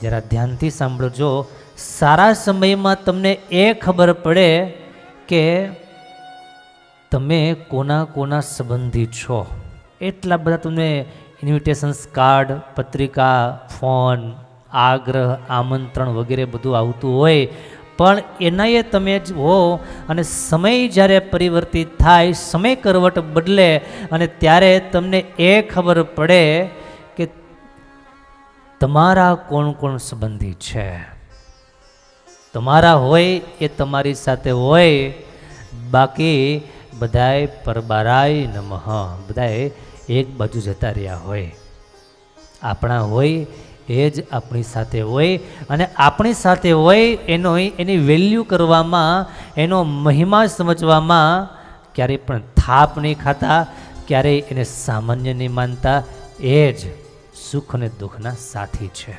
જરા ધ્યાનથી સાંભળજો. સારા સમયમાં તમને એ ખબર પડે કે તમે કોના કોના સંબંધી છો. એટલા બધા તમને ઇન્વિટેશન્સ કાર્ડ, પત્રિકા, ફોન, આગ્રહ, આમંત્રણ વગેરે બધું આવતું હોય, પણ એનાએ તમે જ હો અને સમય જ્યારે પરિવર્તિત થાય, સમય કરવટ બદલે અને ત્યારે તમને એ ખબર પડે કે તમારા કોણ કોણ સંબંધી છે. તમારા હોય એ તમારી સાથે હોય, બાકી બધાય પરબારાય નમઃ, બધાય એક બાજુ જતા રહ્યા હોય. આપણા હોય એ જ આપણી સાથે હોય અને આપણી સાથે હોય એની વેલ્યુ કરવામાં, એનો મહિમા સમજવામાં ક્યારેય પણ થાપ નહીં ખાતા, ક્યારેય એને સામાન્ય નહીં માનતા. એ જ સુખ અને દુઃખના સાથી છે.